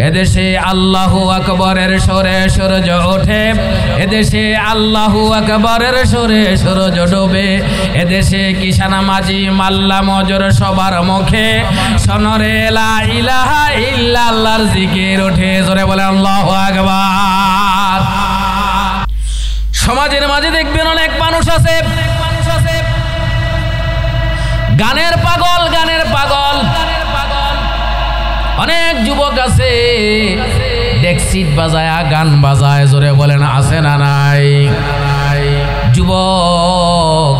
এদেশে আল্লাহু আকবরের সুরে সূর্য ওঠে, এদেশে আল্লাহু আকবরের সুরে সূর্য ডোবে, এদেশে কিষান মাঝি মাল্লা মজুর সবার মুখে সনরে লা ইলাহা ইল্লাল্লাহর জিকির ওঠে। জোরে বলে আল্লাহু আকবার। সমাজের মাঝে দেখবেন অনেক মানুষ আছে গানের পাগল, গানের পাগল। অনেক যুবক আছে ডেক্সিট বাজায় গান বাজায়। জোরে বলেন আছে না নাই? যুবক,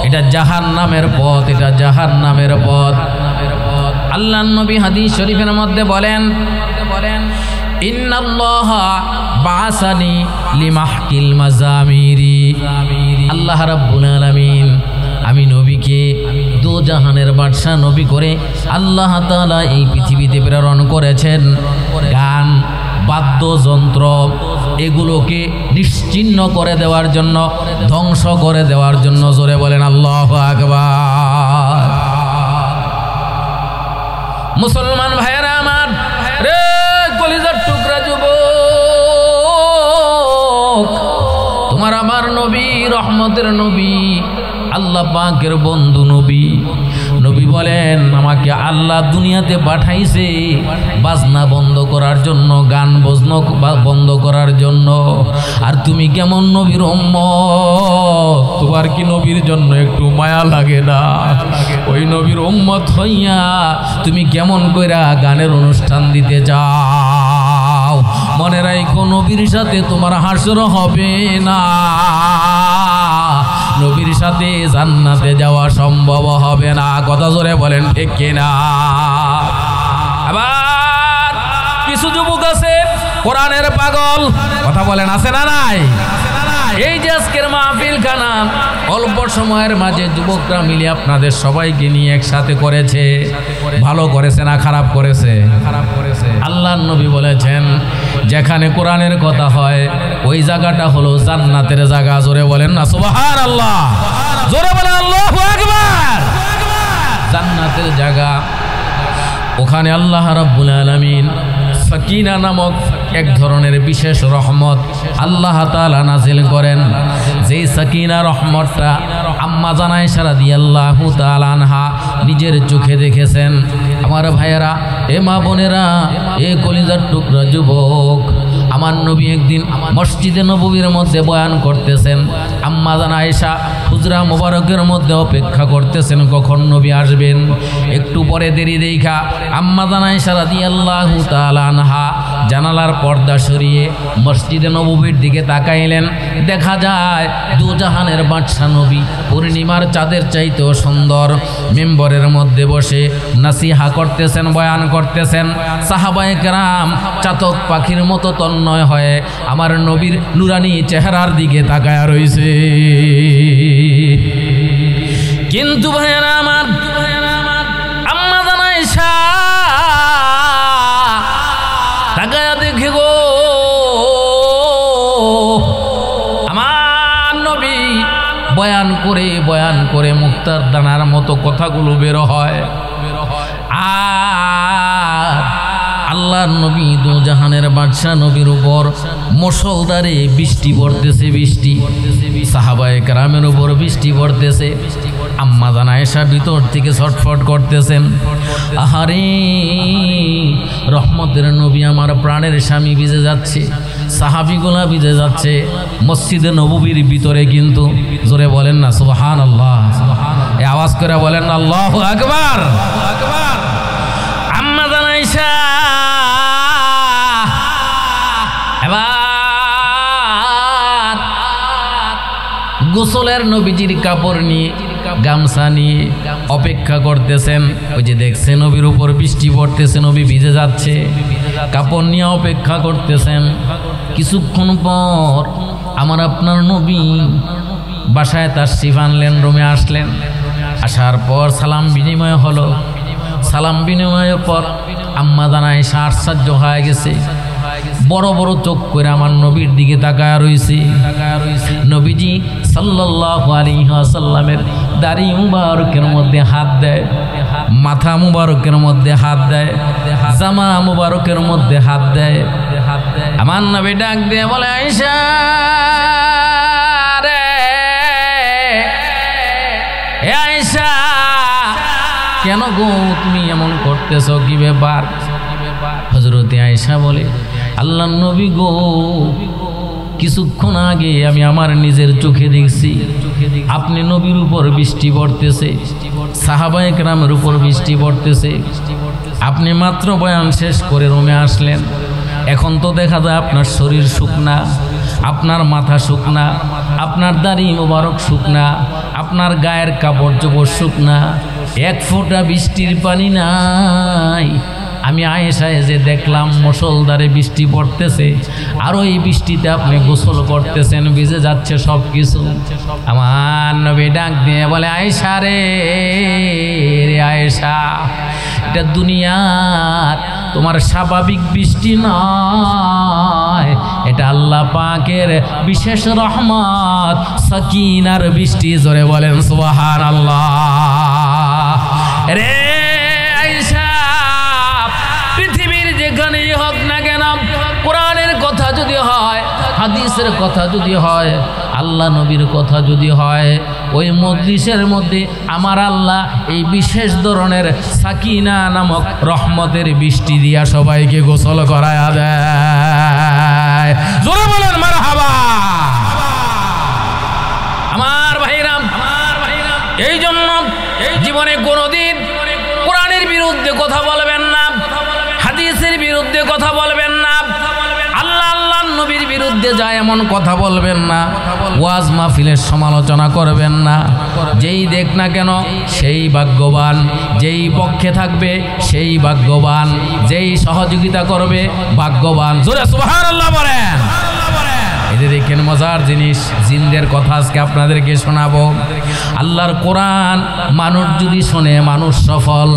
এটা জাহান্নামের পথ, এটা জাহান্নামের পথ। আল্লাহর নবী হাদিস শরীফের মধ্যে বলেন ইন্নাল্লাহা বাসানি লিমাহকিল মাজামিরি। আল্লাহ রাব্বুল আলামিন আমি নবীকে দো জাহানের বাদশা নবী করে আল্লাহ তাআলা এই পৃথিবীতে প্রেরণ করেছেন। গান, বাদ্যযন্ত্র এগুলোকে নিশ্চিহ্ন করে দেওয়ার জন্য, ধ্বংস করে দেওয়ার জন্য। জোরে বলেন আল্লাহু আকবার। মুসলমান ভাইয়েরা আমার, রে কলিজার টুকরা যুবক, তোমার আমার নবী রহমতের নবী, আল্লাহ পাকের বন্ধু নবী। নবী বলেন আমাকে আল্লাহ দুনিয়াতে পাঠাইছে বাজনা বন্ধ করার জন্য, গান বাজনা বন্ধ করার জন্য। আর তুমি কেমন নবীর উম্মত, তোমার কি নবীর জন্য একটু মায়া লাগে না? ওই নবীর উম্মত হইয়া তুমি কেমন কইরা গানের অনুষ্ঠান দিতে যাও? মনে রাখো নবীর সাথে তোমার হাসর হবে না, নবীর সাথে জান্নাতে যাওয়া সম্ভব হবে না। কথা জোরে বলেন ঠিক কিনা? আবার কিছু যুবক আছে কোরআনের পাগল। কথা বলেন আছে না নাই? এই যে আজকের মাহফিল খানা অল্প সময়ের মাঝে যুবকরা মিলে আপনাদের সবাইকে নিয়ে একসাথে করেছে, ভালো করেছে না খারাপ করেছে? খারাপ করেছে। আল্লাহর নবী বলেছেন যেখানে কোরআনের কথা হয় ওই জায়গাটা হলো জান্নাতের জায়গা। জোরে বলেন না সুবহানাল্লাহ? জোরে বলেন আল্লাহু আকবার। জান্নাতের জায়গা, ওখানে আল্লাহ রাব্বুল আলামিন সাকিনা নামক এক ধরনের বিশেষ রহমত আল্লাহ তাআলা নাজিল করেন। যেই সাকিনা রহমতটা আম্মা জান আয়েশা রাদিয়াল্লাহু তাআলা আনহা নিজের চোখে দেখেছেন। আমার ভাইয়েরা, এ মা বোনেরা, এ কলিজার টুকরা যুবক, আমার নবী একদিন মসজিদে নববীর মধ্যে বয়ান করতেছেন। আম্মা জান আয়েশা হুজরা মোবারকের মধ্যে অপেক্ষা করতেছেন কখন নবী আসবেন। একটু পরে দেরি দেখা আম্মা জান আয়েশা রাদিয়াল্লাহু তাআলা আনহা জানালার পর্দা সরিয়ে মসজিদে নববীর দিকে তাকাইলেন। দেখা যায় দুজাহানের বাদশা নবী পূর্ণিমার চাঁদের চাইতেও সুন্দর মেম্বরের মধ্যে বসে নাসিহা করতেছেন, বয়ান করতেছেন। সাহাবায়ে কেরাম চাতক পাখির মতো তন্ময় হয়ে আমার নবীর নুরানি চেহারার দিকে তাকায়া রইছে। কিন্তু ভাইয়েরা আমার, আম্মা জান আয়েশা তাকায়া দেখে গো আমার নবী বয়ান করে মুক্তার দানার মতো কথাগুলো বের হয়। আর আল্লাহর নবী দু জাহানের বাদশা নবীর উপর মুষলধারে বৃষ্টি পড়তেছে, বৃষ্টি সাহাবায়ে কেরামের উপর বৃষ্টি পড়তেছে। আম্মা জান আয়েশা ভিতর থেকে ছটফট করতেছেন, আহারে রহমতের নবী আমার প্রাণের স্বামী ভিজে যাচ্ছে, সাহাবীগুলা ভিজে যাচ্ছে মসজিদে নববীর ভিতরে। কিন্তু জোরে বলেন না সুবহানাল্লাহ? এই আওয়াজ করে বলেন না আল্লাহু আকবার। আম্মা জান আয়েশা এবার গোসলের নবীজির কাপড় নিয়ে, গামছা নিয়ে অপেক্ষা করতেছেন। ওই যে দেখছে নবীর উপর বৃষ্টি পড়তেছে, নবী ভিজে যাচ্ছে, কাপড় নিয়ে অপেক্ষা করতেছেন। কিছুক্ষণ পর আমার আপনার নবী বাসায় তাশরিফ আনলেন, রুমে আসলেন। আসার পর সালাম বিনিময় হলো। সালাম বিনিময়ের পর আম্মা জান আয়েশা আশ্চর্য হয়ে গেছে, বড় বড় চোখ করে আমার নবীর দিকে তাকায়া রইছে। নবীজি সাল্লাল্লাহু আলাইহি ওয়াসাল্লামের দাড়ি মুবারকের মধ্যে হাত দেয়, মাথা মুবারকের মধ্যে হাত দেয়, জামা মুবারকের মধ্যে হাত দেয়। আমার নবী ডাক দিয়ে বলে, আয়েশা রে, হে আয়েশা, কেন গো তুমি এমন করতেছো, কি ব্যাপার? হযরতে আয়েশা বলে, আল্লাহর নবী গো, কিছুক্ষণ আগে আমি আমার নিজের চোখে দেখছি আপনি নবীর উপর বৃষ্টি পড়তেছে, সাহাবায়ে কেরামের উপর বৃষ্টি পড়তেছে। আপনি মাত্র বয়ান শেষ করে রুমে আসলেন, এখন তো দেখা যায় আপনার শরীর শুকনা, আপনার মাথা শুকনা, আপনার দাড়ি মোবারক শুকনা, আপনার গায়ের কাপড় চোপড় শুকনা, এক ফোঁটা বৃষ্টির পানি নাই। আমি আয়েশায় যে দেখলাম মুষলধারে বৃষ্টি পড়তেছে, আর ওই বৃষ্টিতে আপনি গোসল করতেছেন, ভিজে যাচ্ছে সব কিছু। আমার নবী ডাক দিয়ে বলে, আয়েশা রে, রে আয়েশা, এটা দুনিয়ার তোমার স্বাভাবিক বৃষ্টি নয়, এটা আল্লাহ পাকের বিশেষ রহমত সাকিনার বৃষ্টি। জোরে বলেন সুবহানাল্লাহ। রে আয়েশা, পৃথিবীর যেখানেই হোক না কেন, কোরআনের কথা যদি হয়, হাদিসের কথা যদি হয়, আল্লাহ নবীর কথা যদি হয়, ওই মজলিসের মধ্যে আমার আল্লাহ এই বিশেষ ধরনের সাকিনা নামক রহমতের বৃষ্টি দিয়া সবাইকে গোসল করায়া দেয়। জোরে বলেন মারহাবা। আমার ভাইরাম, এই জন্য জীবনে কোনোদিন কোরআনের বিরুদ্ধে কথা বলবেন না, হাদিসের বিরুদ্ধে কথা বলবেন না, আল্লাহ আল্লাহর নবীর বিরুদ্ধে যায় এমন কথা বলবেন না, ওয়াজ মাহফিলের সমালোচনা করবেন না। যেই দেখ না কেন সেই ভাগ্যবান, যেই পক্ষে থাকবে সেই ভাগ্যবান, যেই সহযোগিতা করবে ভাগ্যবান। জোরে সুবহানাল্লাহ বলেন। এদের দেখেন মজার জিনিস, জিনদের কথা আজকে আপনাদেরকে শোনাবো। আল্লাহর কোরআন মানুষ যদি শোনে মানুষ সফল,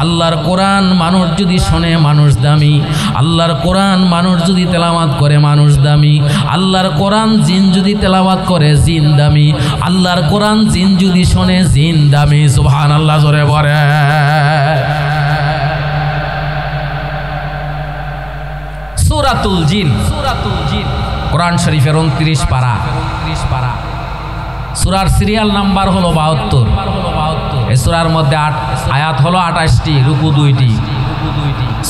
আল্লাহর কোরআন মানুষ যদি শোনে মানুষ দামি, আল্লাহর কোরআন মানুষ যদি তেলাওয়াত করে মানুষ দামি, আল্লাহর কোরআন জিন যদি তেলাওয়াত করে জিন দামি, আল্লাহর কোরআন জিন যদি শোনে জিন দামি। সুবহানাল্লাহ জোরে বলে। সূরাতুল জিন, কোরআন শরীফের 29 পারা। সূরার সিরিয়াল নাম্বার হলো 72। এই সূরার মধ্যে আয়াত হলো 28টি, রুকু 2টি।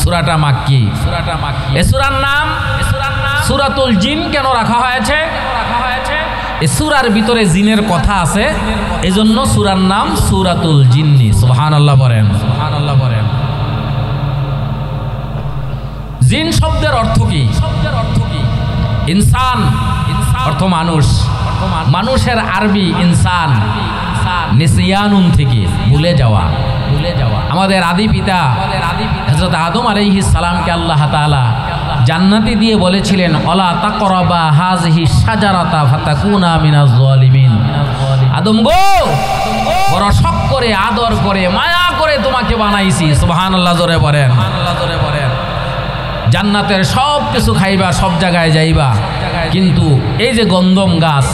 সূরাটা মাক্কি। এই সূরার নাম সূরাতুল জিন কেন রাখা হয়েছে? এই সূরার ভিতরে জিনের কথা আছে, এজন্য সূরার নাম সূরাতুল জিন্নি। সুবহানাল্লাহ বলেন। জিন শব্দের অর্থ কি? ইনসান অর্থ মানুষ, মানুষের আরবি ইনসান, নিসিয়ানুন থেকে ভুলে যাওয়া। আমাদের আদি পিতা হযরত আদম আলাইহিস সালামকে আল্লাহ তাআলা জান্নাতে দিয়ে বলেছিলেন, ওয়ালা তাকরাবা হাযিহি শাজারাতা ফাতাকুনা মিনাজ জালিমিন। আদম গো, বড় শখ করে আদর করে মায়া করে তোমাকে বানাইছি। সুবহানাল্লাহ জোরে বলেন। জান্নাতের সব কিছু খাইবা, সব জায়গায় যাইবা, কিন্তু এই যে গন্ধম গাছ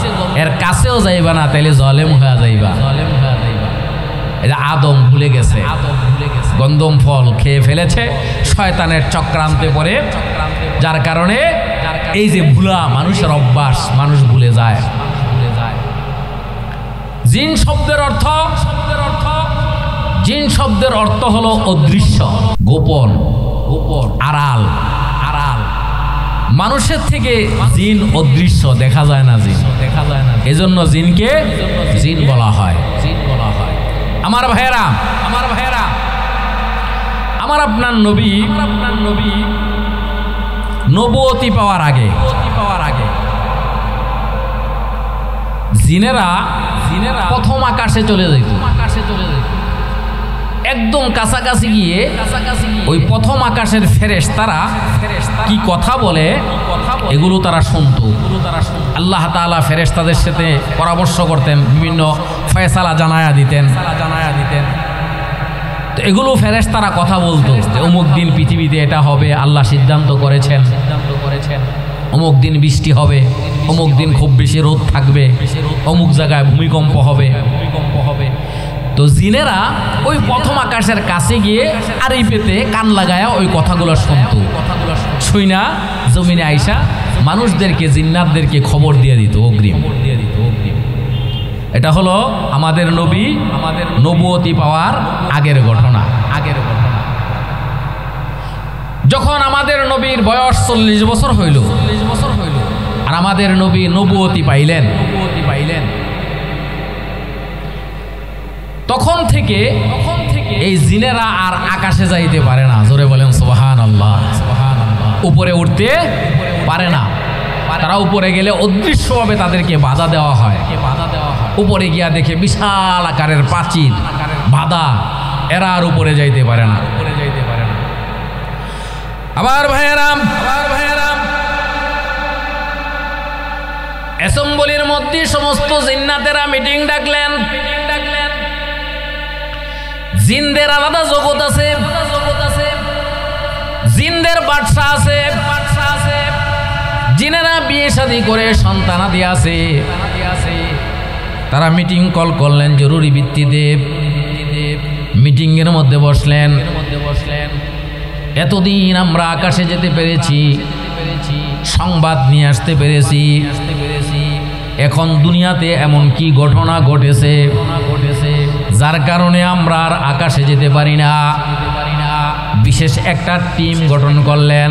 এর কাছেও যাইবা না, তাইলে জালেম হয়ে যাইবা। এটা আদম ভুলে গেছে, গন্ধম ফল খেয়ে ফেলেছে, শয়তানের চক্রান্তে পড়ে, যার কারণে এই যে ভুলা মানুষের অভ্যাস, মানুষ ভুলে যায়। জিন শব্দের অর্থ, জিন শব্দের অর্থ হলো অদৃশ্য, গোপন, আড়াল। মানুষের থেকে জিন অদৃশ্য, দেখা যায় না জিন, এজন্য জিনকে জিন বলা হয়। আমার ভাইয়েরা, আমার আপনার নবী নবুয়তি পাওয়ার আগে জিনেরা প্রথম আকাশে চলে যেত। একদম কাছাকাছি গিয়ে ওই প্রথম আকাশের ফেরেশতারা কি কথা বলে এগুলো তারা শুনতো। আল্লাহ তাআলা ফেরেশতাদের সাথে পরামর্শ করতেন, বিভিন্ন ফয়সালা জানায়া দিতেন। তো এগুলো ফেরেশতারা কথা বলতো যে অমুক দিন পৃথিবীতে এটা হবে, আল্লাহ সিদ্ধান্ত করেছেন। অমুক দিন বৃষ্টি হবে, অমুক দিন খুব বেশি রোদ থাকবে, অমুক জায়গায় ভূমিকম্প হবে। তো জিনেরা ওই প্রথম আকাশের কাছে গিয়ে আড়ি পেতে কান লাগায়া ওই কথাগুলো শুনতো, শুই না জমিনে আইসা মানুষদেরকে জিন্নাতদেরকে খবর দিয়ে দিত অগ্রিম। এটা হলো আমাদের নবী নবুয়তি পাওয়ার আগের ঘটনা। যখন আমাদের নবীর বয়স 40 বছর হইল আর আমাদের নবী নবুয়তি পাইলেন, তখন থেকে এই জিনেরা আর আকাশে যাইতে পারে না। জোরে বলেন সুবহানাল্লাহ। উপরে উঠতে পারে না। তারা উপরে গেলে অদৃশ্যভাবে তাদেরকে বাধা দেওয়া হয়। উপরে গিয়া দেখে বিশাল আকারের প্রাচীর বাধা, এরা আর উপরে যাইতে পারে না। আবার ভাইয়েরাম অ্যাসেম্বলির মধ্যে সমস্ত জিন্নাতেরা মিটিং ডাকলেন। জিনদের আলাদা জগৎ আছে, জিনদের বাদশা আছে, জিনেরা বিয়ে শাদী করে সন্তানাদি আছে। তারা মিটিং কল করলেন জরুরি ভিত্তিতে। মিটিং এর মধ্যে বসলেন। এতদিন আমরা আকাশে যেতে পেরেছি, সংবাদ নিয়ে আসতে পেরেছি, এখন দুনিয়াতে এমন কি ঘটনা ঘটেছে যার কারণে আমরা আর আকাশে যেতে পারি না। বিশেষ একটা টিম গঠন করলেন,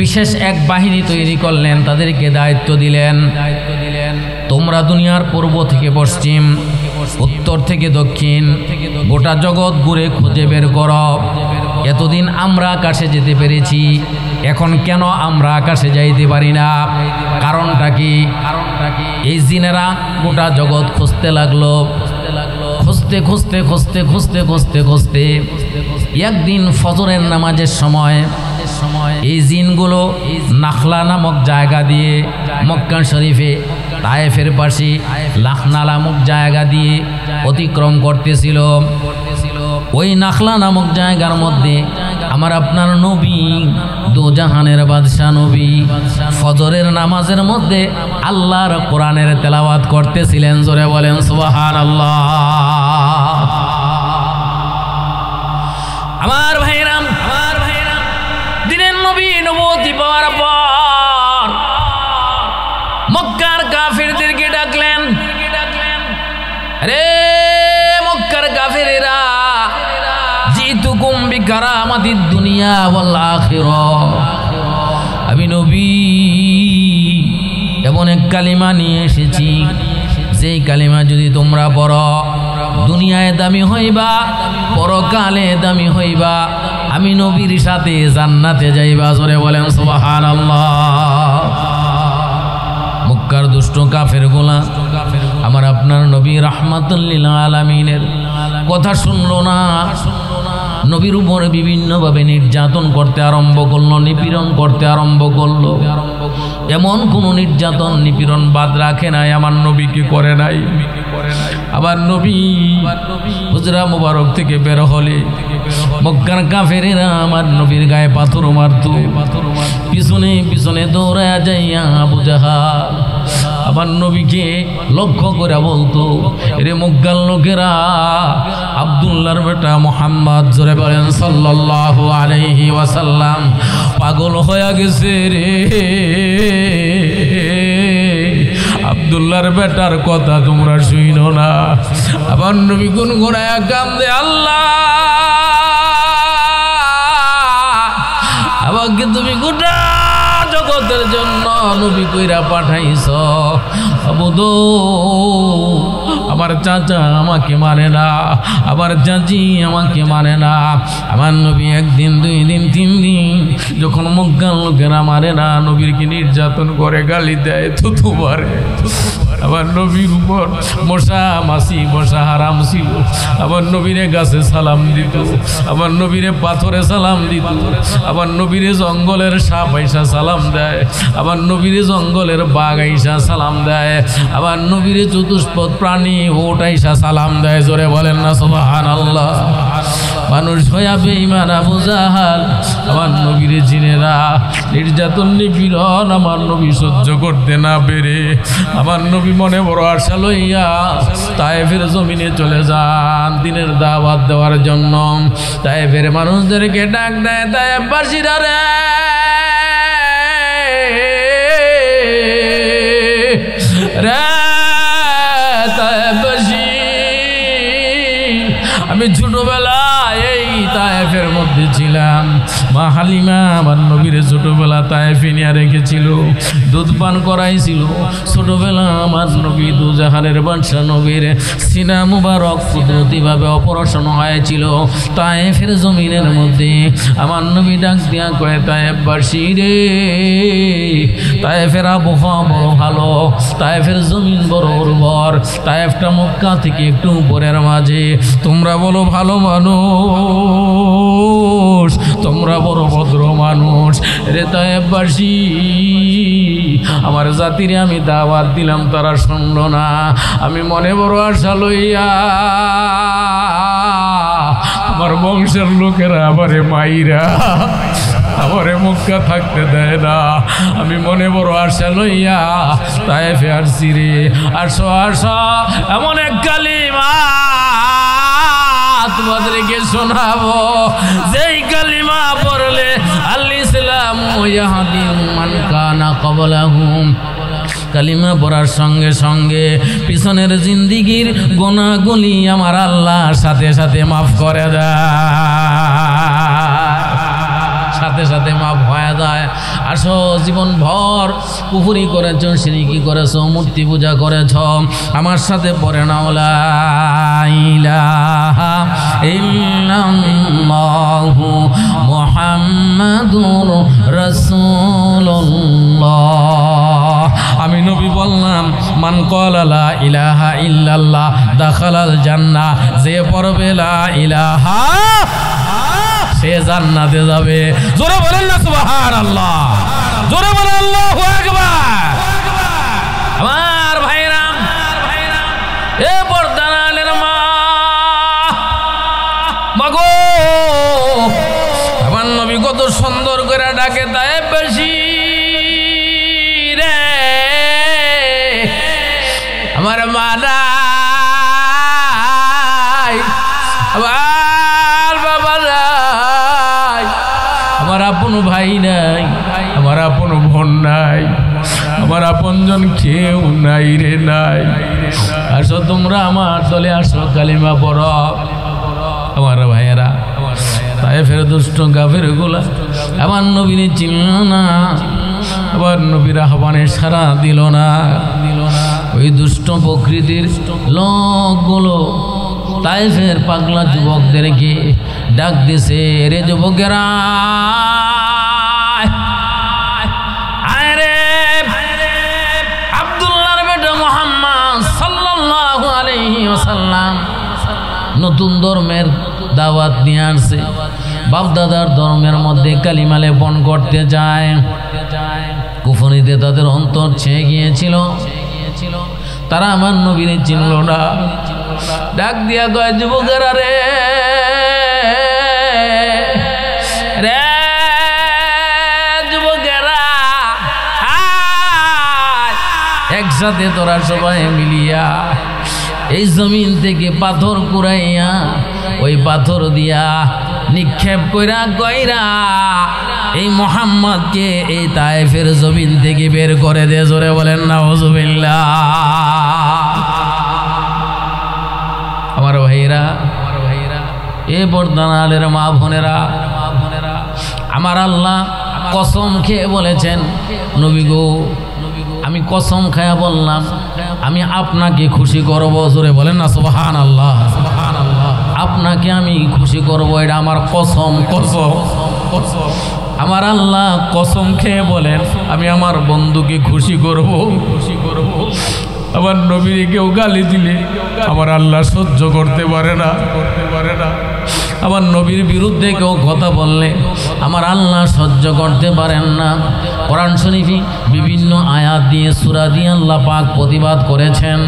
বিশেষ এক বাহিনী তৈরি করলেন, তাদেরকে দায়িত্ব দিলেন, তোমরা দুনিয়ার পূর্ব থেকে পশ্চিম, উত্তর থেকে দক্ষিণ গোটা জগৎ ঘুরে খুঁজে বের করো। এতদিন আমরা আকাশে যেতে পেরেছি, এখন কেন আমরা আকাশে যাইতে পারি না? কারণটা কি? এই জিনেরা গোটা জগৎ খুঁজতে লাগলো। খুঁজতে একদিন ফজরের নামাজের সময় এই জিনগুলো নাখলা নামক জায়গা দিয়ে মক্কা শরীফে তায়েফের পাশে লাখনা নামক জায়গা দিয়ে অতিক্রম করতেছিল। ওই নাখলা নামক জায়গার মধ্যে আমার আপনার নবী, দোজাহানের বাদশাহ নবী ফজরের নামাজের মধ্যে আল্লাহর কোরআনের তেলাওয়াত করতেছিলেন। জোরে বলেন সুবহানাল্লাহ। আমার ভাইরাম, দিনের নবী নবুয়তি পাওয়ার পর মক্কার কাফিরদেরকে ডাকলেন। আরে মক্কার কাফিরেরা, জিতুকুম বিকারামাতিদ দুনিয়া ওয়াল আখিরাহ, আমি নবী এমন এক কালিমা নিয়ে এসেছি, যেই কালিমা যদি তোমরা পড়ো দুনিয়ায় দামি হইবা, পরকালে দামি হইবা, আমি নবীর সাথে জান্নাতে যাইবা। জোরে বলেন সুবহানাল্লাহ। মক্কার দুষ্ট কাফেরগুলা আমার আপনার নবী রাহমাতুল লিল আলামিনের কথা শুনলো না। নবীর উপরে বিভিন্নভাবে নির্যাতন করতে আরম্ভ করলো, নিপীড়ন করতে আরম্ভ করলো। এমন কোন নির্যাতন নিপীড়ন বাদ রাখে নাই, আমার নবীকে করে নাই। আবার নবী হুজরা মুবারক থেকে বের হলে মক্কার কাফেরেরা আমার নবীর গায়ে পাথর মারতো, পিছনে পিছনে দৌড়ায়া যাইয়া আবু জাহাল আমার নবীকে লক্ষ্য করে বলতো, এরে মক্কার লোকেরা, আব্দুল্লাহর বেটা মুহাম্মদ, জোরে বলেন সাল্লাল্লাহু আলাইহি ওয়াসাল্লাম, পাগল হয়ে গেছে রে। আব্দুল্লাহর বেটার কথা তোমরা শুইনো না। আবার নবী গুনগুনায়া কান্দে, আল্লাহ আমাকে তুমি গোটা জগতের জন্য নবী কইরা পাঠাইছ, আবুদো আমার চাচা আমাকে মানে না, আমার চাচি আমাকে মানে না। আমার নবী একদিন, 2 দিন, 3 দিন যখন মক্কার লোকেরা মারে না, নবীর কি নির্যাতন করে, গালি দেয়, থুতু মারে। আমার নবীর উপর মশা মাছি মশা হারাম ছিল। আমার নবীরে গাছে সালাম দিত, আমার নবীরে পাথরে সালাম দিত, আমার নবীরে জঙ্গলের সাপ আইসা সালাম দেয়, আমার নবীরে জঙ্গলের বাঘ আইসা সালাম দেয়, আমার নবীরে চতুষ্পদ প্রাণী ওট আইসা সালাম দেয়। জোরে বলেন না সুবহানাল্লাহ। মানুষ হইয়া বেঈমান আবু জাহাল আমার নবীর জিনেরা নির্যাতন নিপীড়ন আমার নবী সহ্য করতে না পেরে আমার নবী মনে বড় আশা লইয়া তায়েফের জমিনে চলে যান দিনের দাওয়াত দেওয়ার জন্য। তায়েফের মানুষদেরকে ডাক দেয়, তায়েফবাসীরা রে তায়েফবাসী, আমি ছোটবেলায় এই তায়েফের মধ্যে ছিলাম। মা হালিমা আমার নবীর ছোটবেলা তায়েফে নিয়ে রেখেছিল, দুধ পান করাইছিল। ছোটবেলা আমার নবী দুজাহানের বাদশা নবীর সিনা মুবারক কুদরতিভাবে অপারেশন হয়েছিল তায়েফের জমিনের মধ্যে। আমার নবী ডাক দিয়া কয়, তায়েফবাসী রে, তায়েফের আবহাওয়া বড় ভালো, তায়েফের জমিন বড় উর্বর, তায়েফটা মক্কা থেকে একটু উপরের মাঝে। তোমরা বলো ভালো মানুষ, তোমরা বড় ভদ্র মানুষ রে তায়েফবাসী। আমার জাতিরে আমি দাওয়াত দিলাম, তারা শুনল না। আমি মনে বড় আশা লইয়া আমার বংশের লোকেরা আমারে মাইরা আমারে মক্কা থাকতে দেয় না। আমি মনে বড় আশা লইয়া তায়েফে আসছি রে। আসো আসো, এমন এক কালিমা তোমাদেরকে শোনাবো, যেই কালিমা পড়লে আল ইসলামু ইয়াহদি মান কানা ক্বাবলাহুম। কালিমা পড়ার সঙ্গে সঙ্গে পিছনের জিন্দিগির গুনাহগুলি আমার আল্লাহর সাথে সাথে মাফ করে দেয়, সাথে সাথে মাফ হয়ে যায়। আসো, জীবন ভর কুফরি করেছ, শিরকি করেছ, মূর্তি পূজা করেছ, আমার সাথে পড়ে নাও লা ইলাহা ইল্লাল্লাহু মুহাম্মাদুর রাসূলুল্লাহ। আমি নবী বললাম, মান ক্বালা লা ইলাহা ইল্লাল্লাহ দাখালাল জান্নাহ। যে পড়বে লা ইলাহা সে জান্নাতে যাবে। জোরে বলেন না সুবহানাল্লাহ, জোরে বলেন আল্লাহু আকবার। আমার ভাইরা, এ পর্দানালের মা মাগো, আমার নবী কত সুন্দর করে ডাকে তায়েফবাসী রে, আমার মা নাই, আমার বাবা নাই, আমার আপন ভাই নাই, আমার আপন বোন নাই, আমার আপনজন কেউ নাই রে নাই। আসো তোমরা আমার দলে আসো, কালিমা পড়ো। আমার ভাইয়েরা, তায়েফের দুষ্ট কাফের গুলা আমার নবীরে চিনল না, আমার নবীর আহ্বানে সাড়া দিল না। ওই দুষ্ট প্রকৃতির লোকগুলো তায়েফের পাগলা যুবকদেরকে ডাক দিছে, রে যুবকেরা, আরে আব্দুল্লাহর বেটা মুহাম্মদ সাল্লাল্লাহু আলাইহি ওয়াসাল্লাম নতুন ধর্মের দাওয়াত নিয়ে আসছে। বাপদাদার ধর্মের মধ্যে কালিমা লেপন করতে যায়। কুফরিতে তাদের অন্তর ছেয়ে গিয়েছিল, তারা আমার নবীরে চিনল না। ডাক দিয়া কয়, যুবকেরা রে রে যুবকেরা, একসাথে তোরা সবাই মিলিয়া এই জমিন থেকে পাথর কুড়াইয়া ওই পাথর দিয়া নিক্ষেপ কইরা কইরা এই মুহাম্মদকে এই তায়েফের জমিন থেকে বের করে দে। জোরে বলেন নাউজুবিল্লাহ। আমার ভাইরা, এ বর্দানালের মা বোনেরা, আমার আল্লাহ কসম খেয়ে বলেছেন, নবী গো, আমি কসম খায়া বললাম, আমি আপনাকে খুশি করব। জোরে বলেন না সুবহানাল্লাহ, সুবহানাল্লাহ। আপনাকে আমি খুশি করব, এটা আমার কসম, কসম, কসম। আমার আল্লাহ কসম খেয়ে বলেন, আমি আমার বন্ধুকে খুশি করব, খুশি করব। আমার নবীকে কেউ গালি দিলে আমার আল্লাহ সহ্য করতে পারে না, করতে পারে না। আমার নবীর বিরুদ্ধে কেউ কথা বললে আমার আল্লাহ সহ্য করতে পারেন না। কোরআন শরীফে বিভিন্ন আয়াত দিয়ে সূরা দিয়ে আল্লাহ পাক প্রতিবাদ করেছেন।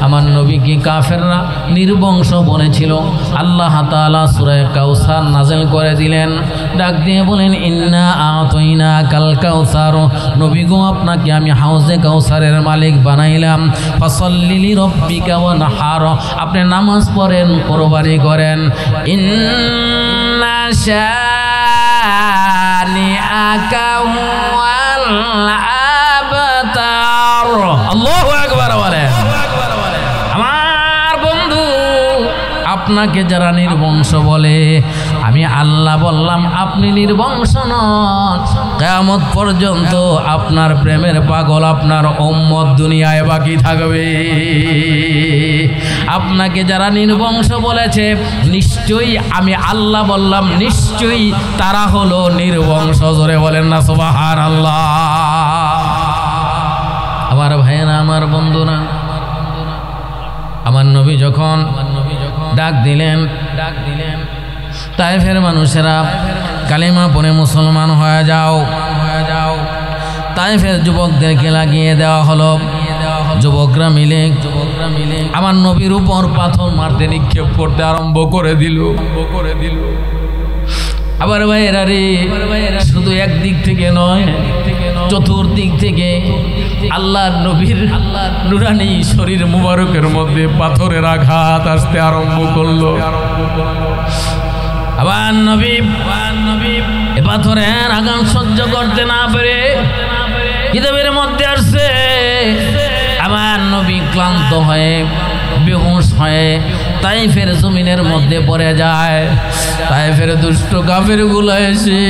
আমার নবীকে কাফেররা নির্বংশ বলেছিল, আল্লাহ তাআলা সূরা কাউসার নাযিল করে দিলেন, ডাক দিয়ে বলেন ইন্না আতাইনা কাল কাউসার, নবী গো আপনাকে আমি হাউজে কাউসারের মালিক বানাইলাম। ফাসাল্লি লিরাব্বিকা ওয়ানহার, আপনি নামাজ পড়েন, কোরবানি করেন। ইন্না শানিআকা হুয়াল আবতার। আল্লাহু আকবার বলেন। আমার বন্ধু, আপনাকে যারা নির্বংশ বলে আমি আল্লাহ বললাম আপনি নির্বংশ নন। কিয়ামত পর্যন্ত আপনার প্রেমের পাগল আপনার উম্মত দুনিয়ায় বাকি থাকবে। আপনাকে যারা নির্বংশ বলেছে নিশ্চয়ই আমি আল্লাহ বললাম নিশ্চয়ই তারা হলো নির্বংশ। জোরে বলেন না সুবহানাল্লাহ। আমার ভাইয়েরা, আমার বন্ধুরা, আমার নবী যখন ডাক দিলেন তায়েফের মানুষেরা কালিমা পড়ে মুসলমান হয়ে যাও। তায়েফের যুবকদেরকে লাগিয়ে দেওয়া হলো। যুবকরা মিলে আমার নবীর উপর পাথর মারতে নিক্ষেপ করতে আরম্ভ করে দিল। আবার ভাইয়েরা রে, শুধু একদিক থেকে নয়, চতুর্দিক থেকে আল্লাহর নবীর নুরানি শরীর মুবারকের মধ্যে পাথরের আঘাত আসতে আরম্ভ করলো। আবার নবী এ পাথরের আঘাত সহ্য করতে না পেরে কিতাবের মধ্যে আসছে আমার নবী ক্লান্ত হয়ে বেহুশ হয়ে তায়েফের জমিনের মধ্যে পড়ে যায়। তায়েফের দুষ্ট কাফেরগুলো এসে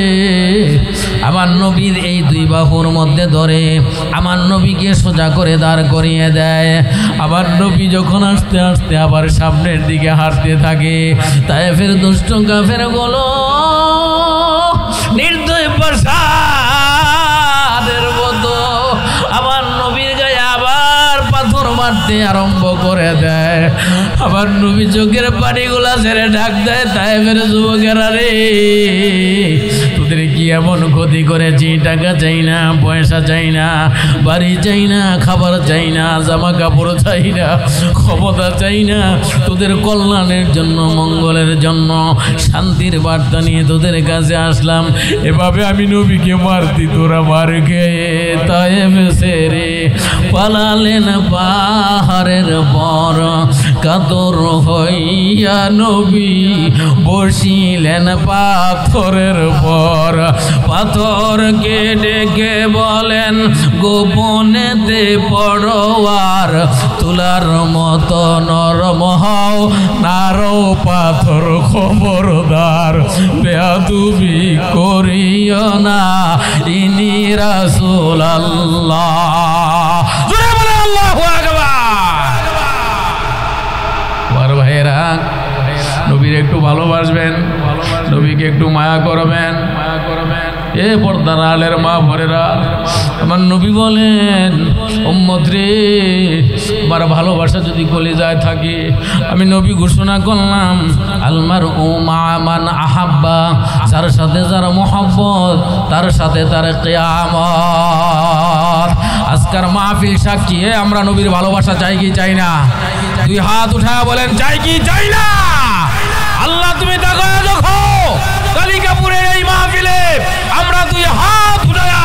আমার নবীর এই দুই বাহুর মধ্যে ধরে আমার নবীকে সোজা করে দাঁড় করিয়ে দেয়। আমার নবী যখন আস্তে আস্তে আবার সামনের দিকে হাঁটতে থাকে, তায়েফের দুষ্ট কাফেরগুলো নির্দয় প্রাসাদের মতো আমার নবীর গায়ে আবার পাথর মারতে আরম্ভ করে দেয়। আবার নবী চোখের পানিগুলা ছেড়ে ডাক দেয়, তায়েফের যুবকেরা রে, তোদের কি এমন ক্ষতি করেছি? টাকা চাই না, পয়সা চাই না, বাড়ি চাই না, খাবার চাই না, জামা কাপড় চাই না, ক্ষমতা চাই না, তোদের কল্যাণের জন্য, মঙ্গলের জন্য, শান্তির বার্তা নিয়ে তোদের কাছে আসলাম। এভাবে আমি নবীকে মারতি, তোরা মার খেয়ে তায়েফ ছেড়ে পালালেন পাহাড়ের পর। কাতর হইয়া নবী বসিলেন পাথরের পর। পাথরকে ডেকে বলেন গোপনেতে পড়োয়ার, তুলার মতো নরম হও নারো পাথর খবরদার। বেয়াদবি করিও না, ইনি রাসূলুল্লাহ। জোরে বলে আল্লাহু আকবার। ভাইয়েরা, নবীর একটু ভালোবাসবেন, নবীকে একটু মায়া করবেন। এ পর্দার আলের মা ভরেরা, আমার নবী বলেন উম্মত রে, আমার ভালোবাসা যদি কলিজায় থাকে, আমি নবী ঘোষণা করলাম আলমার ও মান আহাব্বা, যার সাথে যার মোহাব্বত তার সাথে তার কিয়ামত। আজকের মাহফিল সাক্ষী, আমরা নবীর ভালোবাসা চাই কি চাই না? দুই হাত উঠায় বলেন চাই কি চাই না? আল্লাহ তুমি তাকায় দেখো, কালিকাপুরের এই মাহফিলে আমরা দুই হাত উঠায়া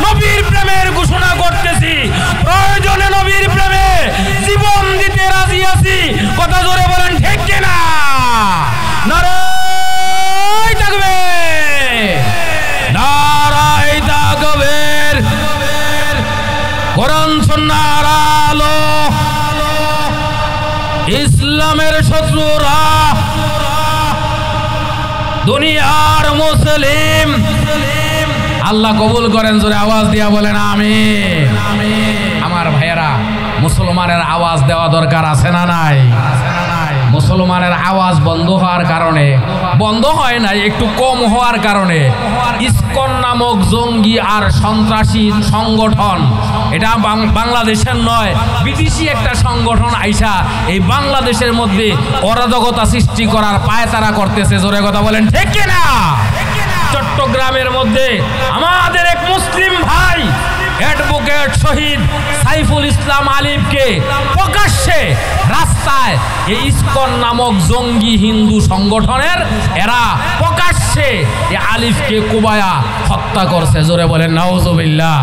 নবীর প্রেমের ঘোষণা করতেছি। প্রয়োজনে নবীর প্রেমে জীবন দিতে রাজি আছি। কথা জোরে বলেন ঠিক কিনা? নারায়ে তাকবীর, নারায়ে তাকবীর। কোরআন সুন্নাহর আলো, ইসলামের শত্রুরা, দুনিয়ার মুসলিম, আল্লাহ কবুল করেন। জোরে আওয়াজ দিয়া বলেন আমিন। আমার ভাইয়েরা, মুসলমানের আওয়াজ দেওয়া দরকার আছে না নাই? মুসলমানের আওয়াজ বন্ধ হওয়ার কারণে, বন্ধ হয় না, একটু কম হওয়ার কারণে ইসকন নামক জঙ্গি আর সন্ত্রাসী সংগঠন, এটা বাংলাদেশের নয়, বিদেশি একটা সংগঠন আইসা এই বাংলাদেশের মধ্যে অরাজকতা সৃষ্টি করার পায়তারা করতেছে। জোরে কথা বলেন ঠিক কিনা? চট্টগ্রামের মধ্যে আমাদের এক মুসলিম ভাই অ্যাডভোকেট শহীদ সাইফুল ইসলাম আলিফকে প্রকাশ্যে রাস্তায় এই ইসকন নামক জঙ্গি হিন্দু সংগঠনের এরা প্রকাশ্যে এই আলিফকে কুবায়া হত্যা করছে। জোরে বলেন নাউজুবিল্লাহ।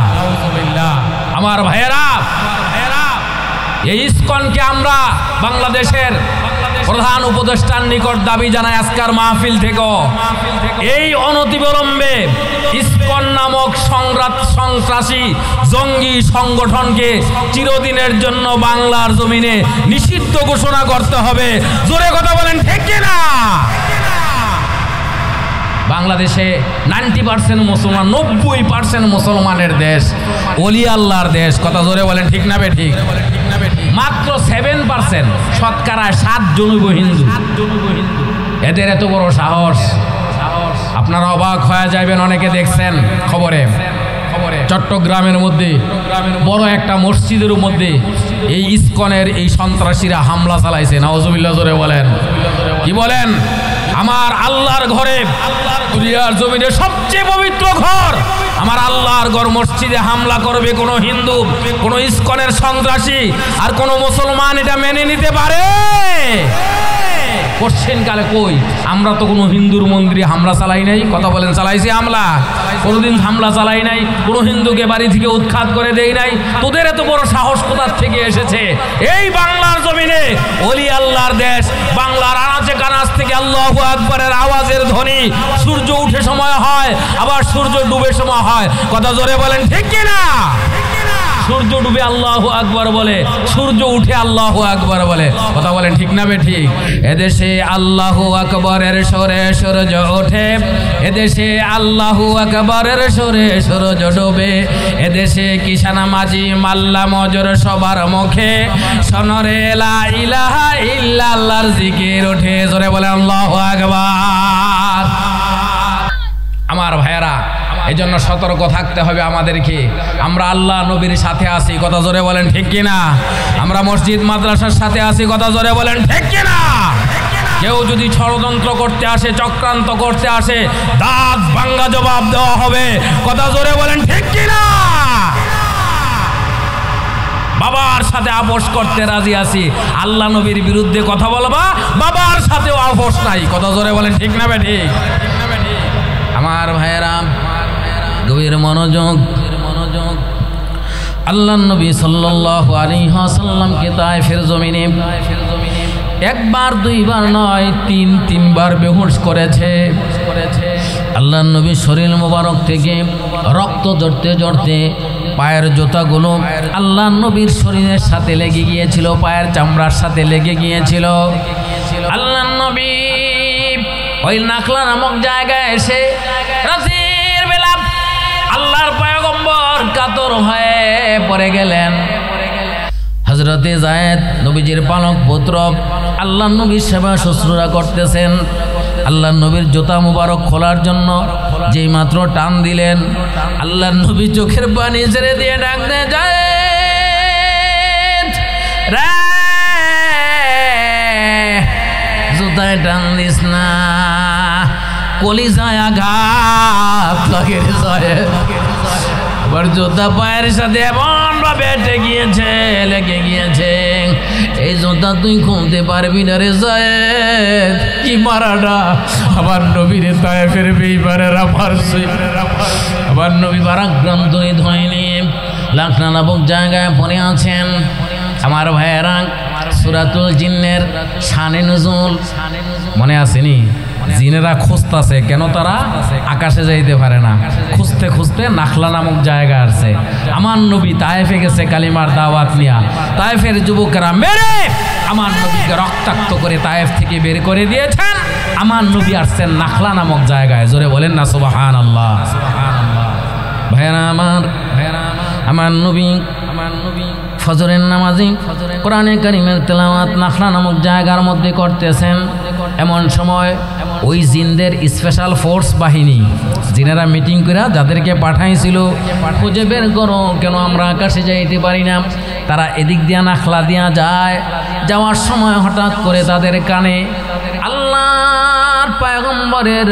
আমার ভাইয়েরা, এই ইসকনকে আমরা বাংলাদেশের প্রধান উপদেষ্টার নিকট দাবি জানাই আজকের মাহফিল থেকে এই অনতিবিলম্বে ইসকন নামক সন্ত্রাসী জঙ্গি সংগঠনকে চিরদিনের জন্য বাংলার জমিনে নিষিদ্ধ ঘোষণা করতে হবে। জোরে কথা বলেন ঠিক কিনা? বাংলাদেশে 90% মুসলমান, 90% মুসলমানের দেশ, ওলি আল্লাহর দেশ। কথা জোরে বলেন ঠিক না বেঠিক? মাত্র 7% শতকরা 7 জন হিন্দু। এদের এত বড় সাহস, আপনারা অবাক হয়ে যাবেন। অনেকে দেখছেন খবরে চট্টগ্রামের মধ্যে বড় একটা মসজিদের মধ্যে এই ইসকনের এই সন্ত্রাসীরা হামলা চালাইছে। নাউজুবিল্লাহ। জোরে বলেন। কি বলেন? আমার আল্লাহর ঘরে, দুনিয়ার জমিনে সবচেয়ে পবিত্র ঘর আমার আল্লাহর ঘর মসজিদে হামলা করবে কোনো হিন্দু, কোনো ইসকনের সন্ত্রাসী আর কোনো মুসলমান এটা মেনে নিতে পারে? কোশ্চেনকালে কই? আমরা তো কোনো হিন্দুর মন্দিরে হামলা চালাই নাই। কথা বলেন, চালাইছি হামলা? কোনোদিন হামলা চালাই নাই, কোনো হিন্দুকে বাড়ি থেকে উৎখাত করে দেই নাই। তোদের এত বড় সাহস কোথার থেকে এসেছে? এই বাংলার জমিনে ওলি আল্লাহর দেশ, বাংলার আনাচে কানাচ থেকে আল্লাহু আকবারের আওয়াজের ধ্বনি সূর্য উঠে সময় হয়, আবার সূর্য ডুবে সময় হয়। কথা জোরে বলেন ঠিক কিনা? সূর্য ডুবে আল্লাহু আকবার বলে, সূর্য উঠে আল্লাহু আকবার বলে। কথা বলেন ঠিক না বেঠিক? এদেশে আল্লাহু আকবরের সুরে সূর্য ওঠে, এদেশে আল্লাহু আকবরের সুরে সূর্য ডুবে, এদেশে কিষান মাঝি মাল্লা মজর সবার মুখে সনরে লা ইলাহা ইল্লাল্লাহর জিকির ওঠে। জোরে বলে আল্লাহু আকবার। আমার ভাইয়েরা, এই জন্য সতর্ক থাকতে হবে আমাদেরকে। আমরা আল্লাহ নবীর সাথে আছি। কথা জোরে বলেন ঠিক কিনা? আমরা মসজিদ মাদ্রাসার সাথে আছি। কথা জোরে বলেন ঠিক কিনা? কেউ যদি ষড়যন্ত্র করতে আসে, চক্রান্ত করতে আসে, দাঁত ভাঙ্গা জবাব দেওয়া হবে। কথা জোরে বলেন ঠিক কিনা? বাবার সাথে আপোষ করতে রাজি আছি, আল্লাহ নবীর বিরুদ্ধে কথা বলবা, বাবার সাথেও আপোষ নাই। কথা জোরে বলেন ঠিক না বেঠিক? আমার ভাইয়েরা, গভীর মনোযোগ। আল্লাহ নবী সাল্লাল্লাহু আলাইহি ওয়াসাল্লামকে তায়েফের জমিনে একবার দুইবার নয়, তিনবার বেহুশ করেছে। আল্লাহ নবী শরীর মোবারক থেকে রক্ত ঝরতে পায়ের জুতাগুলো আল্লাহ নবীর শরীরের সাথে লেগে গিয়েছিল, পায়ের চামড়ার সাথে লেগে গিয়েছিল। আল্লাহ নবী ওই নাখলা নামক জায়গায় এসে রাতের বেলা আল্লাহর পয়গম্বর কাতর হয়ে পড়ে গেলেন। হযরতে যায়েদ নবীজির পালক পুত্র আল্লাহ নবীর সেবা শুশ্রূষা করতেছেন। আল্লাহ নবীর জুতা মুবারক খোলার জন্য যেই মাত্র টান দিলেন, আল্লাহ নবী চোখের পানি ছেড়ে দিয়ে ডাক দিয়ে যায়েদ রে, জুতায় টান দিস না, কলিজায় আঘাত লাগে রে যায়েদ। আবার জুতা পায়ের সাথে এমন ভাবে লেগে গিয়েছে, এই জুতা তুই খুলতে পারবি না রে যায়েদ। কি মারাটা আমার নবীরে তায়েফের বেঈমানেরা মারছে। আমার নবী বারাক্রান্ত হয়নি, লাখনা নামক জায়গায় পড়ে আছেন। আমার ভাইয়েরা, সূরাতুল জিন্নের শানে নুজুল মনে আসেনি? জিনেরা খুঁজতেছে কেন তারা আকাশে যাইতে পারে না, খুঁজতে খুঁজতে নাখলা নামক জায়গা আসছে। আমার নবী তায়েফে গেছে কালিমার দাওয়াত নিয়া, তায়েফের যুবকেরা মেরে আমার নবীকে রক্তাক্ত করে তায়েফ থেকে বের করে দিয়েছেন। আমার নবী আসছেন নাখলা নামক জায়গায়। জোরে বলেন না সুবহানাল্লাহ। ভাইয়েরা আমার নবী ফজরের নামাজি কোরআনে কারিমের তেলাওয়াত নাখলা নামক জায়গার মধ্যে করতেছেন। এমন সময় ওই জিনদের স্পেশাল ফোর্স বাহিনী জিনেরা মিটিং করে যাদেরকে পাঠাইছিল খুঁজে বের করো, কেন আমরা আকাশে যাইতে পারি না। তারা এদিক দিয়া নাখলা দিয়া যায়। যাওয়ার সময় হঠাৎ করে তাদের কানে আল্লাহর পয়গম্বরের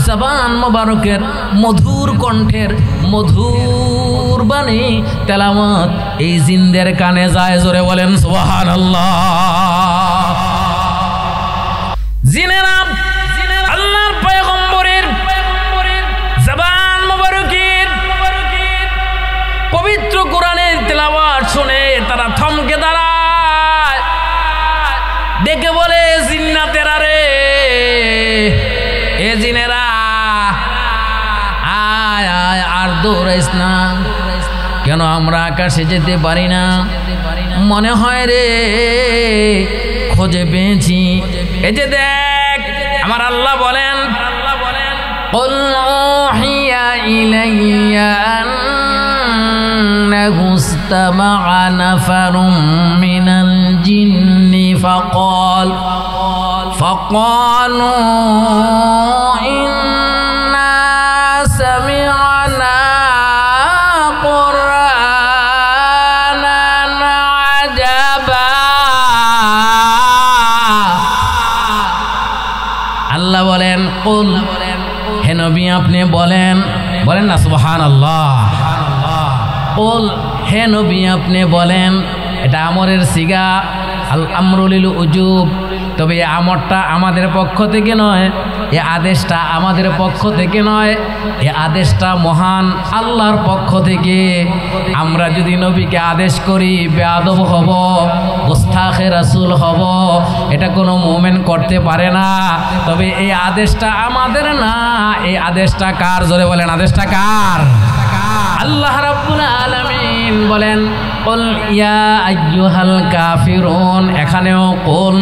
জবান মোবারকের মধুর কণ্ঠের মধুর বাণী তেলাওয়াত এই জিনদের কানে যায়। জোরে বলেন সুবহানাল্লাহ। জিনেরা আল্লাহর পয়গম্বরের জবান মোবারকের পবিত্র কোরআনের তেলাওয়াত শুনে তারা থমকে দাঁড়ায়, ডেকে বলে জিন্নাতেরা রে, এ জিনেরা আয় আয়, আর দৌড়াইস না, কেন আমরা আকাশে যেতে পারি না? মনে হয় রে খোঁজে পেয়েছি। এই যে দেখ, আমার আল্লাহ বলেন قل أوحي إلي أنه استمع نفر من الجن فقالوا إنا سمعنا قرآنا عجبا। আল্লাহ বলেন কুল, হে নবী আপনি বলেন না সুবহানাল্লাহ। কুল, হে নবী আপনি বলেন। এটা আমরের সিগা, আল আমরু লিল উজুব। তবে এই আমরটা আমাদের পক্ষ থেকে নয়, এই আদেশটা আমাদের পক্ষ থেকে নয়, এই আদেশটা মহান আল্লাহর পক্ষ থেকে। আমরা যদি নবীকে আদেশ করি বেয়াদব হব, গোস্তাখে রাসূল হব, এটা কোনো মুমিন করতে পারে না। তবে এই আদেশটা আমাদের না, এই আদেশটা কার? জোরে বলেন, আদেশটা কার? আল্লাহ রাব্বুল আলামিন বলেন কুল ইয়া আইয়ুহাল কাফিরুন। এখানেও কুল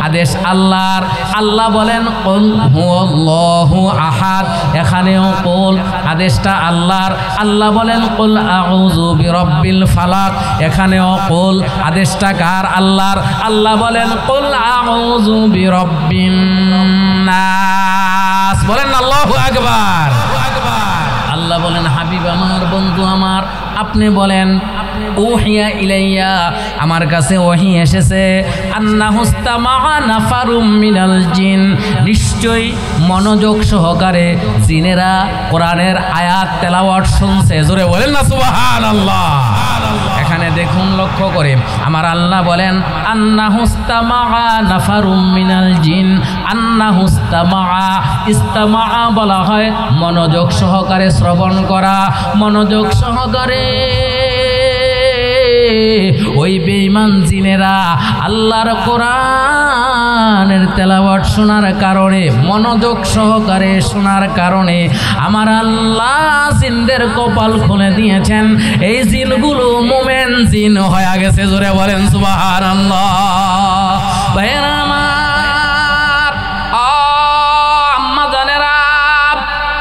আদেশ আল্লাহর। আল্লাহ বলেন কুল হুয়াল্লাহু আহাদ। এখানেও কুল আদেশটা আল্লাহর। আল্লাহ বলেন কুল আউযু বিরাব্বিল ফালাক। এখানেও কুল আদেশটা কার? আল্লাহর। আল্লাহ বলেন কুল আউযু বিরাব্বিন নাস। বলেন আল্লাহু আকবার। আল্লাহ বলেন হাবিব আমার, বন্ধু আমার, আপনি বলেন উহিয়া ইলাইয়া, আমার কাছে ওহী এসেছে, আন্নাহুস্তামা নাফারুম মিনাল জিন, নিশ্চয়ই মনোযোগ সহকারে জিনেরা কোরআনের আয়াত তেলাওয়াত শুনছে। জোরে বলেন না সুবহানাল্লাহ। এখানে দেখুন, লক্ষ্য করে আমার আল্লাহ বলেন আন্নাহুস্তামা নাফারুম মিনাল জিন। আন্নাহুস্তামা, ইস্তামা বলা হয় মনোযোগ সহকারে শ্রবণ করা, মনোযোগ সহকারে। ওই বেঈমান জিনেরা আল্লাহর কোরআনের তেলাওয়াত শোনার কারণে, মনোযোগ সহকারে শোনার কারণে আমার আল্লাহ জিনদের কপাল খুলে দিয়েছেন। এই জিনগুলো মুমিন জিন হয়ে গেছে। জোরে বলেন সুবহানাল্লাহ। ভাইরা আমার, আম্মা জানেরা,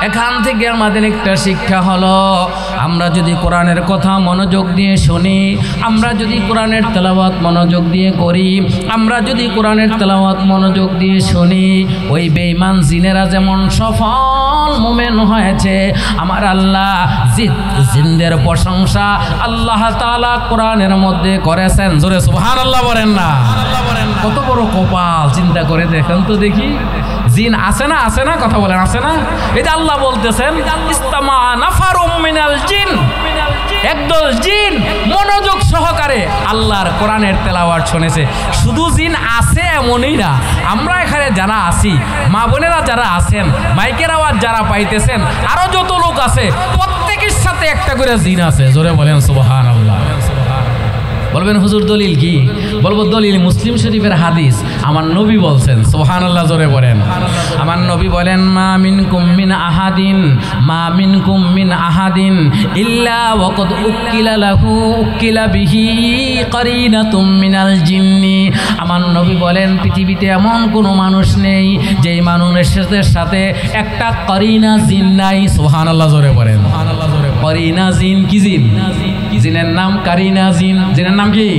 এখান থেকে আমাদের একটা শিক্ষা হলো, আমরা যদি কোরআনের কথা মনোযোগ দিয়ে শুনি, আমরা যদি কোরআনের তেলাওয়াত মনোযোগ দিয়ে করি, আমরা যদি কোরআনের তেলাওয়াত মনোযোগ দিয়ে শুনি, ওই বেঈমান জিনেরা যেমন সফল মুমিন হয়েছে, আমার আল্লাহ জিনদের প্রশংসা আল্লাহ তাআলা কোরআনের মধ্যে করেছেন। জোরে সুবহানাল্লাহ বলেন না। কত বড় কপাল, চিন্তা করে দেখেন তো দেখি। জিন আছে না, আছে না? কথা বলেন, আছে না? এই যে আল্লাহ বলতেছেন ইস্তামা নাফারুম মিনাল জিন, একদল জিন মনোযোগ সহকারে আল্লাহর কোরআনের তেলাওয়াত শুনেছে। শুধু জিন আছে এমনই না, আমরা এখানে যারা আছি, মা বোনেরা যারা আছেন, মাইকের আওয়াজ যারা পাইতেছেন, আরো যত লোক আছে, প্রত্যেকের সাথে একটা করে জিন আছে। জোরে বলেন সুবহানাল্লাহ। বলবেন হুজুর দলিল কি? বলবো দলিল মুসলিম শরীফের হাদিস, আমার নবী বলছেন, সুবহানাল্লাহ জোরে বলেন। আমার নবী বলেন, মা মিনকুম মিন আহাদিন, মা মিনকুম মিন আহাদিন ইল্লা ওয়াকাদ উকিলা লাহু উকিলা বিহি কারিনাতুম মিনাল জিন্নি। আমার নবী বলেন, পৃথিবীতে এমন কোনো মানুষ নেই যেই মানুষের সাথে একটা কারিনা জিন নাই। সুবহানাল্লাহ জোরে বলেন। কারিনা জিন কি জিন? জিনের নাম কারিনা জিন। জিনের নাম কি?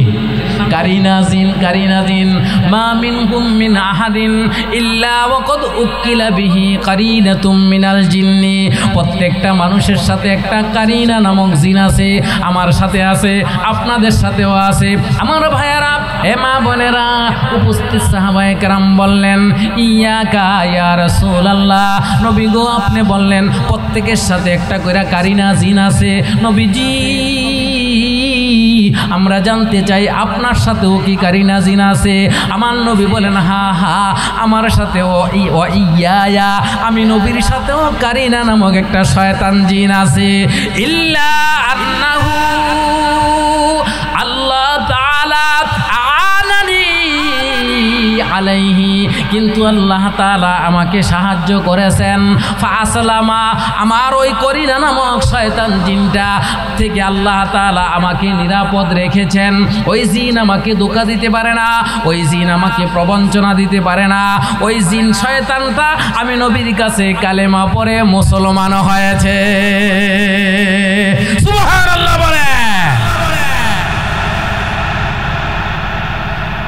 কারিনা জিন। কারিনা জিন। মা মিনকুম মিন আহাদিন ইল্লা ওয়াকাদ উকিলা বিহি কারিনাতুম মিনাল জিন্নি। প্রত্যেকটা মানুষের সাথে একটা কারিনা নামক জিন আছে। আমার সাথে আছে, আপনাদের সাথেও আছে। আমার ভাইয়ারা, হে মা বোনেরা, উপস্থিত সাহাবায়ে কেরাম বললেন, ইয়াকা ইয়া রাসূলুল্লাহ, নবী গো আপনি বললেন প্রত্যেকের সাথে একটা করে কারিনা জিন আছে। নবীজি আমরা জানতে চাই আপনার সাথেও কি কারিনা জিন আছে? আমার নবী বলেন, হা হা আমার সাথেও ইয়া আমি নবীর সাথেও কারিনা নামক একটা শয়তান জিন আছে। ইল্লা আন্নাহু আল্লাহ তাআলা আনানি আলাইহি, কিন্তু আল্লাহ তাআলা আমাকে সাহায্য করেছেন। ফাসলামা, আমার ওই করিনা নামক শয়তান জিনটা থেকে আল্লাহ তাআলা আমাকে নিরাপদ রেখেছেন। ওই জিন আমাকে ধোঁকা দিতে পারে না, ওই জিন আমাকে প্রবঞ্চনা দিতে পারে না। ওই জিন শয়তানটা আমি নবীর কাছে কালেমা পড়ে মুসলমান হয়েছে। সুবহানাল্লাহ বলে।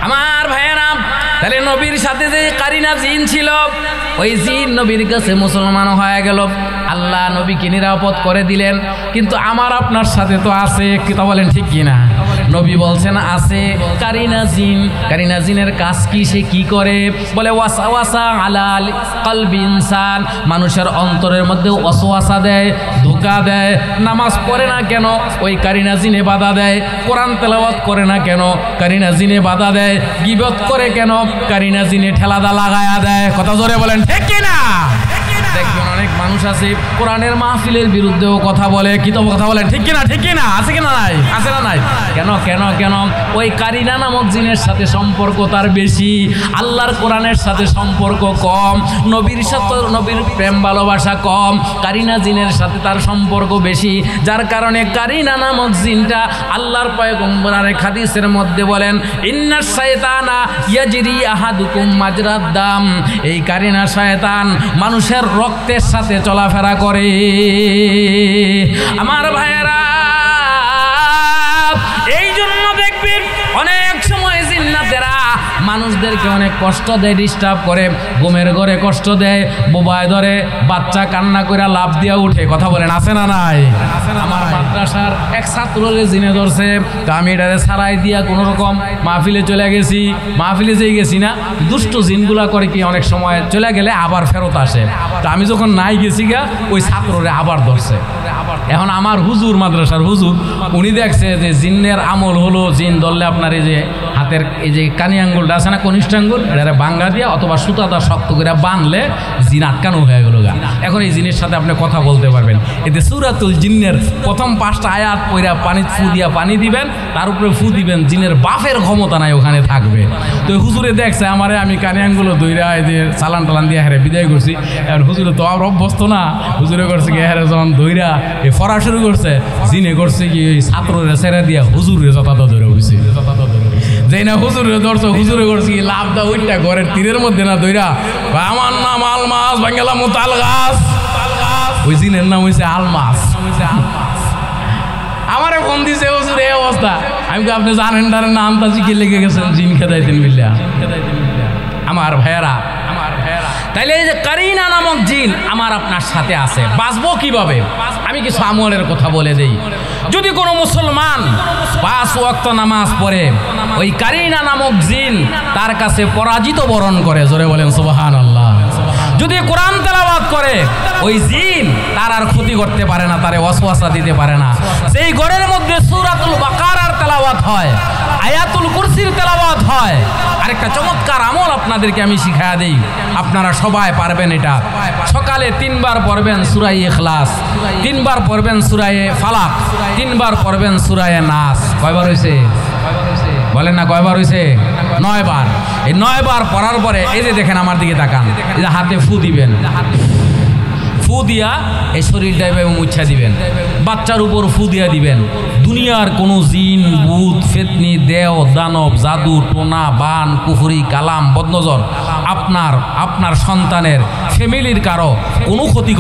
আমার ভাইয়েরা, তাহলে নবীর সাথে যে কারিনা জিন ছিল, ওই জিন নবীর কাছে মুসলমান হয়ে গেল। আল্লাহ নবীকে নিরাপদ করে দিলেন। কিন্তু আমার আপনার সাথে তো আছে, কথা বলেন ঠিক কিনা? নবী বলছেন আছে কারিনা জিন। কারিনা জিনের কাজ কি, সে কি করে? বলে ওয়াসওয়াসা আলা কলবি ইনসান, মানুষের অন্তরের মধ্যে ওয়াসওয়াসা দেয়, ধোঁকা দেয়। নামাজ পড়ে না কেন? ওই কারিনা জিনে বাধা দেয়। কোরআন তেলাওয়াত করে না কেন? কারিনা জিনে বাধা দেয়। গীবত করে কেন? কারিনা জিনে ঠেলাদা লাগায়া দেয়। কথা জোরে বলেন ঠিক কিনা? দেখবেন অনেক মানুষ আছে কোরআনের মাহফিলের বিরুদ্ধেও কথা বলে, কি তো কথা বলেন ঠিক কিনা? ঠিক কিনা? আছে কিনা? নাই? আছে না নাই? কেন কেন কেন? ওই কারিনা নামক জিনের সাথে সম্পর্ক তার বেশি, আল্লাহর কোরআনের সাথে সম্পর্ক কম, নবীর সাথে নবীর প্রেম ভালোবাসা কম, কারিনা জিনের সাথে তার সম্পর্ক বেশি। যার কারণে কারিনা নামক জিনটা আল্লাহর পয়গম্বরের হাদিসের মধ্যে বলেন, ইন্নাশ শায়তানা ইয়াজরি আহাদুকুম মাজরাদ দাম, এই কারিনা শয়তান মানুষের রক্তের সাথে চলাফেরা করে। আমার ভাইয়েরা, এই জন্য দেখবেন অনেক সময় জিন্নাতেরা মানুষদেরকে অনেক কষ্ট দেয়, ডিস্টার্ব করে, ঘুমের ঘরে কষ্ট দেয়, বোবায় ধরে, বাচ্চা কান্না করে লাভ দিয়া উঠে। কথা বলেন আছে না নাই? আমার মাদ্রাসার এক ছাত্ররে জিনে ধরছে, আমি এটারে ছাড়াই দিয়া কোনো রকম মাহফিলে চলে গেছি। মাহফিলে যেই গেছি না, দুষ্ট জিনগুলা করে কি অনেক সময় চলে গেলে আবার ফেরত আসে। তা আমি যখন নাই গেছি গা, ওই ছাত্ররে আবার ধরছে। এখন আমার হুজুর, মাদ্রাসার হুজুর, উনি দেখছে যে জিনের আমল হলো, জিন ধরলে আপনার এই যে হাতের এই যে কানি আঙ্গুলটা আছে না, কনিষ্ঠ আঙ্গুল, এটা ভাঙ্গা দিয়া অথবা সুতাটা শক্ত করে বাঁধলে জিন আটকানো হয়ে গেল গা। এখন এই জিনের সাথে আপনি কথা বলতে পারবেন। এতে সূরাতুল জিন্নের প্রথম 5টা আয়াত পড়া পানি ফু দিয়া পানি দিবেন, তার উপরে ফু দিবেন, জিনের বাফের ক্ষমতা নাই ওখানে থাকবে। তো হুজুরে দেখছে আমারে, আমি কানি আঙ্গুলো ধইরা এই যে চালান টালান দিয়ে হেরে বিদায় করছি। এবার হুজুরে তো আর অভ্যস্ত না, হুজুরে করছে কি হেরে যখন ধইরা এই ফরা শুরু করছে, জিনে করছে কি ওই ছাত্ররে ছেড়ে দিয়া হুজুরে যথাযথ ধরে হয়েছে। যেই না হুজুরে ধরছে, হুজুরে করছে কি লাভ দা ওইটা ঘরের তীরের মধ্যে না ধইরা, আমার নাম আলমাস, বাঙ্গালা মুতাল গাছ, ওই জিনের নাম হয়েছে আলমাস। আমারে ফোন দিছে হুজুর এই অবস্থা। আমি তো আপনি জানেন তার নামটা জিকে লেগে গেছেন, জিন খেদাইতেন মিল্লা। আমার ভাইয়েরা, তাইলে এই যে কারিনা নামক জিন আমার আপনার সাথে আছে, বাঁচবো কিভাবে? আমি কিছু আমলের কথা বলে দেই। যদি কোনো মুসলমান 5 ওয়াক্ত নামাজ পড়ে, ওই কারিনা নামক জিন তার কাছে পরাজিত বরণ করে। জোরে বলেন সুবহানাল্লাহ। যদি কোরআন তেলাওয়াত করে, ওই জিন তার আর ক্ষতি করতে পারে না, তারে ওয়াসওয়াসা দিতে পারে না। সেই ঘরের মধ্যে সূরাতুল বাকারার তেলাওয়াত হয়, আয়াতুল কুরসির তেলাওয়াত হয়। আরেকটা চমৎকার আমল আপনাদেরকে আমি শিখায়া দেই, আপনারা সবাই পারবেন এটা। সকালে 3 বার পড়বেন সূরা ইখলাস, 3 বার পড়বেন সূরা ফালাক, 3 বার পড়বেন সূরা নাস। কয়বার হইছে? বলেন না কয়বার হয়েছে? 9 বার। এই 9 বার পড়ার পরে এই যে দেখেন আমার দিকে তাকান, এই যে হাতে ফু দিবেন, ফু দিয়া এই শরীরটা এভাবে মুছা দিবেন, বাচ্চার উপর ফু দিয়া দিবেন। দুনিয়ার কোনো জিন ভূত ফেতনি দেও দানব জাদু টোনা বান কুফরি কালাম বদনজর আপনার সন্তানের ফ্যামিলির কারো কোনো ক্ষতি